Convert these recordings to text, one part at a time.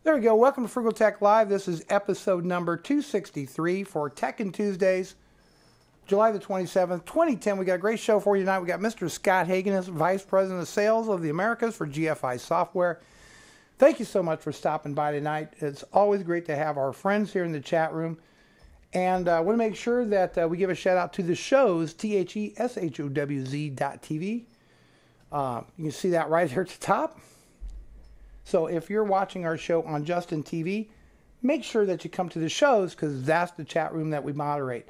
There we go. Welcome to Frugal Tech Live. This is episode number 263 for Tech and Tuesdays, July the 27th, 2010. We got a great show for you tonight. We got Mr. Scott Hagenus, Vice President of Sales of the Americas for GFI Software. Thank you so much for stopping by tonight. It's always great to have our friends here in the chat room. And I want to make sure that we give a shout out to the shows, THESHOWZ.TV. You can see that right here at the top. So if you're watching our show on Justin TV, make sure that you come to the shows because that's the chat room that we moderate.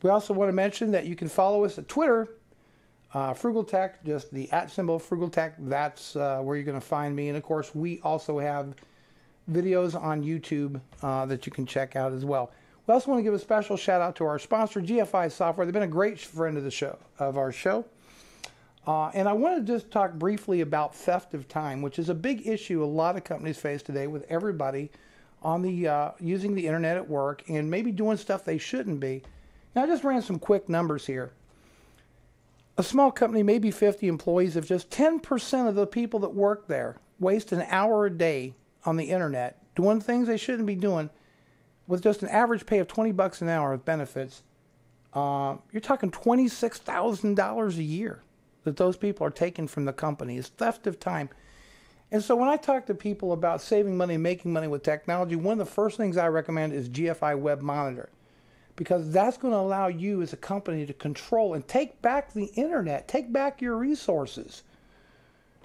We also want to mention that you can follow us at Twitter, FrugalTech, just the @ FrugalTech. That's where you're going to find me. And of course, we also have videos on YouTube that you can check out as well. We also want to give a special shout out to our sponsor, GFI Software. They've been a great friend of the show, our show. And I want to just talk briefly about theft of time, which is a big issue a lot of companies face today with everybody on the using the internet at work and maybe doing stuff they shouldn't be. Now, I just ran some quick numbers here. A small company, maybe 50 employees, if just 10% of the people that work there waste an hour a day on the internet doing things they shouldn't be doing with just an average pay of $20 an hour with benefits, you're talking $26,000 a year that those people are taking from the company. Is theft of time. And so when I talk to people about saving money and making money with technology, one of the first things I recommend is GFI Web Monitor, because that's going to allow you as a company to control and take back the internet, take back your resources,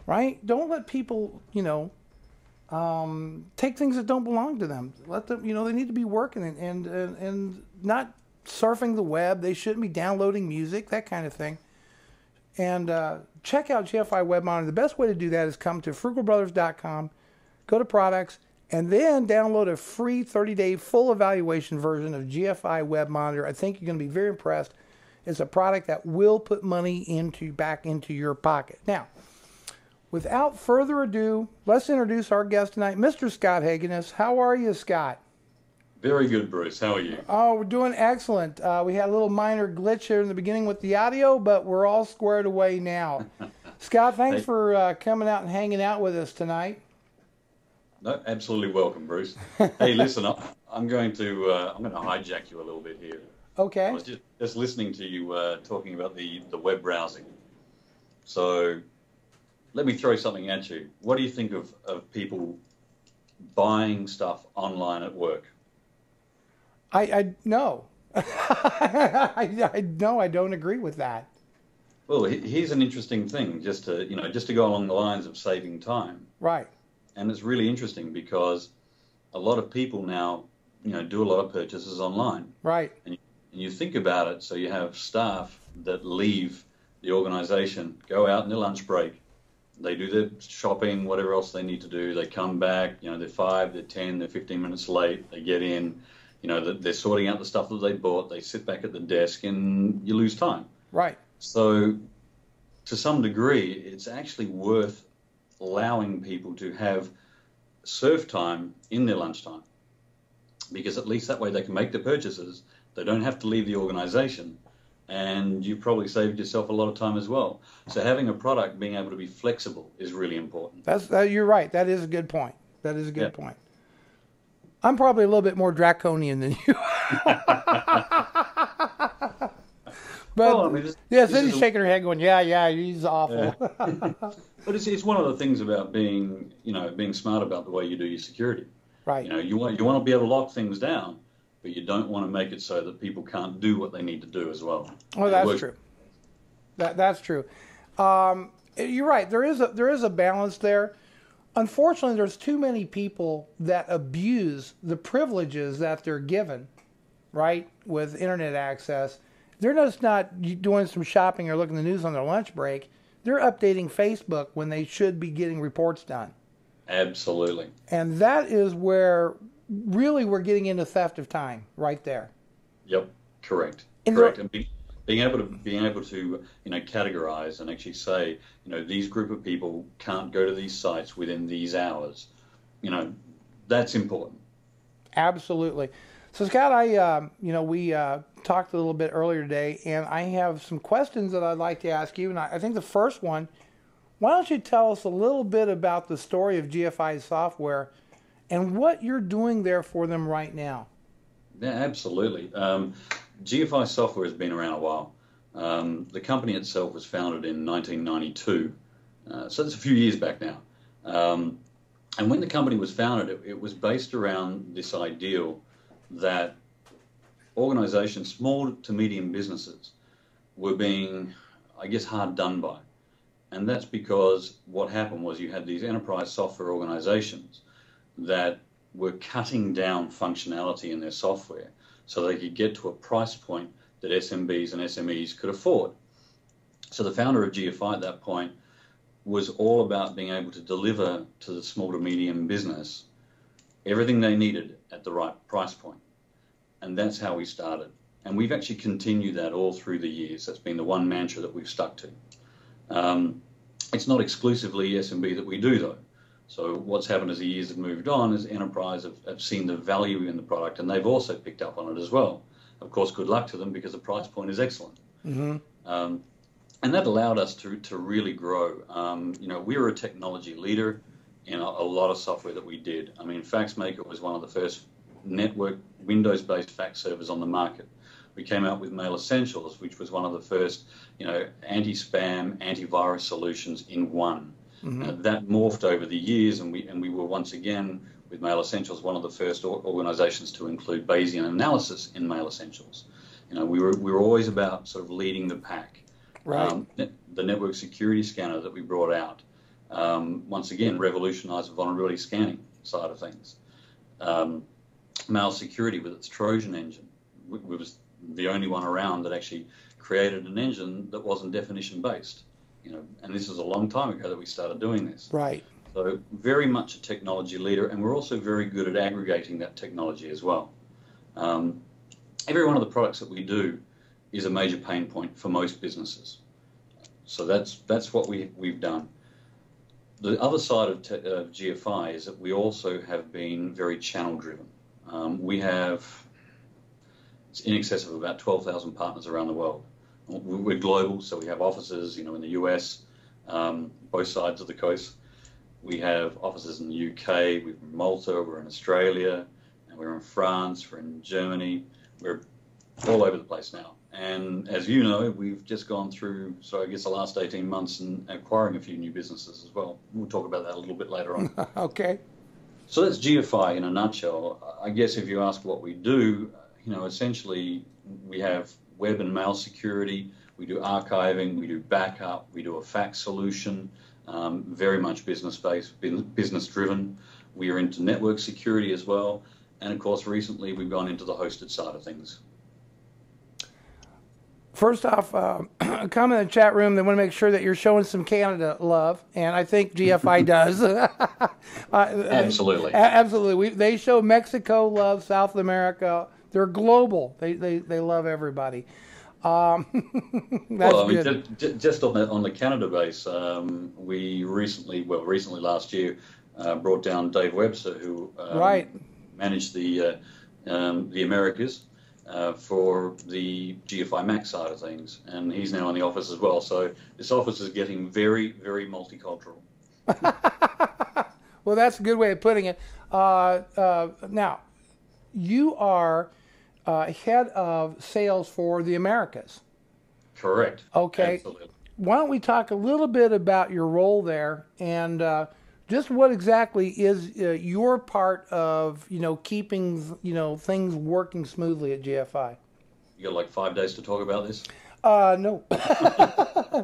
right? Don't let people, take things that don't belong to them. Let them, they need to be working and not surfing the web. They shouldn't be downloading music, that kind of thing. And check out GFI Web Monitor. The best way to do that is come to frugalbrothers.com, go to products, and then download a free 30-day full evaluation version of GFI Web Monitor. I think you're going to be very impressed. It's a product that will put money back into your pocket. Now, without further ado, let's introduce our guest tonight, Mr. Scott Hagenus. How are you, Scott? Very good, Bruce. How are you? Oh, we're doing excellent. We had a little minor glitch here in the beginning with the audio, but we're all squared away now. Scott, thanks for coming out and hanging out with us tonight. No, absolutely welcome, Bruce. Hey, listen, I'm going to hijack you a little bit here. Okay. I was just listening to you talking about the web browsing. So let me throw something at you. What do you think of people buying stuff online at work? No. I don't agree with that. Well, here's an interesting thing, just to go along the lines of saving time. Right. And it's really interesting because a lot of people now, do a lot of purchases online. Right. And you think about it, so you have staff that leave the organization, go out in their lunch break, they do their shopping, whatever else they need to do, they come back, they're 5, they're 10, they're 15 minutes late, they get in, they're sorting out the stuff that they bought, they sit back at the desk, and you lose time. Right. So to some degree, it's actually worth allowing people to have serve time in their lunchtime, because at least that way they can make the purchases, they don't have to leave the organization, and you probably saved yourself a lot of time as well. So having a product being able to be flexible is really important. You're right. That is a good point. That is a good point. I'm probably a little bit more draconian than you. But well, I mean, Cindy's shaking her head going, yeah, he's awful. Yeah. But it's one of the things about being smart about the way you do your security. Right. You want to be able to lock things down, but you don't want to make it so that people can't do what they need to do as well. Oh, that's true. That's true. You're right. There is a balance there. Unfortunately, there's too many people that abuse the privileges that they're given, right, with internet access. They're just not doing some shopping or looking at the news on their lunch break. They're updating Facebook when they should be getting reports done. Absolutely. And that is where really we're getting into theft of time right there. Yep, correct. And being able to categorize and actually say, these group of people can't go to these sites within these hours. That's important. Absolutely. So Scott, we talked a little bit earlier today, and I have some questions that I'd like to ask you. And I think the first one, why don't you tell us a little bit about the story of GFI Software and what you're doing there for them right now. Yeah, absolutely. GFI software has been around a while. The company itself was founded in 1992, so that's a few years back now. And when the company was founded, it was based around this ideal that organizations, small to medium businesses, were being, I guess, hard done by. And that's because what happened was you had these enterprise software organizations that were cutting down functionality in their software so they could get to a price point that SMBs and SMEs could afford. So the founder of GFI at that point was all about being able to deliver to the small to medium business everything they needed at the right price point. And that's how we started. And we've actually continued that all through the years. That's been the one mantra that we've stuck to. It's not exclusively SMB that we do, though. So what's happened as the years have moved on is enterprise have seen the value in the product, and they've also picked up on it as well. Of course, good luck to them because the price point is excellent. Mm-hmm. And that allowed us to really grow. We were a technology leader in a lot of software that we did. I mean, FaxMaker was one of the first network Windows-based fax servers on the market. We came out with Mail Essentials, which was one of the first, anti-spam, antivirus solutions in one. Mm-hmm. That morphed over the years, and we were once again with Mail Essentials one of the first organizations to include Bayesian analysis in Mail Essentials. We were always about sort of leading the pack. Right. The network security scanner that we brought out, once again, revolutionized the vulnerability scanning side of things. Mail security with its Trojan engine. We was the only one around that actually created an engine that wasn't definition based. And this was a long time ago that we started doing this. Right. So very much a technology leader, and we're also very good at aggregating that technology as well. Every one of the products that we do is a major pain point for most businesses. So that's what we've done. The other side of GFI is that we also have been very channel driven. We have in excess of about 12,000 partners around the world. We're global, so we have offices, in the US, both sides of the coast. We have offices in the UK, we're in Malta, we're in Australia, and we're in France, we're in Germany. We're all over the place now. And as you know, we've just gone through, so I guess the last 18 months and acquiring a few new businesses as well. We'll talk about that a little bit later on. Okay. So that's GFI in a nutshell. I guess if you ask what we do, essentially we have web and mail security, we do archiving, we do backup, we do a fax solution, very much business-based, business-driven. We are into network security as well. And of course, recently we've gone into the hosted side of things. First off, a comment in the chat room, they want to make sure that you're showing some Canada love, and I think GFI does. Absolutely. Absolutely. They show Mexico love, South America. They're global. They love everybody. That's good. Just on the Canada base, we recently last year, brought down Dave Webster, who managed the Americas. For the GFI Max side of things, and he's now in the office as well. So this office is getting very, very multicultural. Well, that's a good way of putting it. Now, you are head of sales for the Americas. Correct. Okay. Absolutely. Why don't we talk a little bit about your role there and just what exactly is your part of, keeping, things working smoothly at GFI? You got like 5 days to talk about this? No,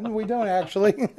we don't actually.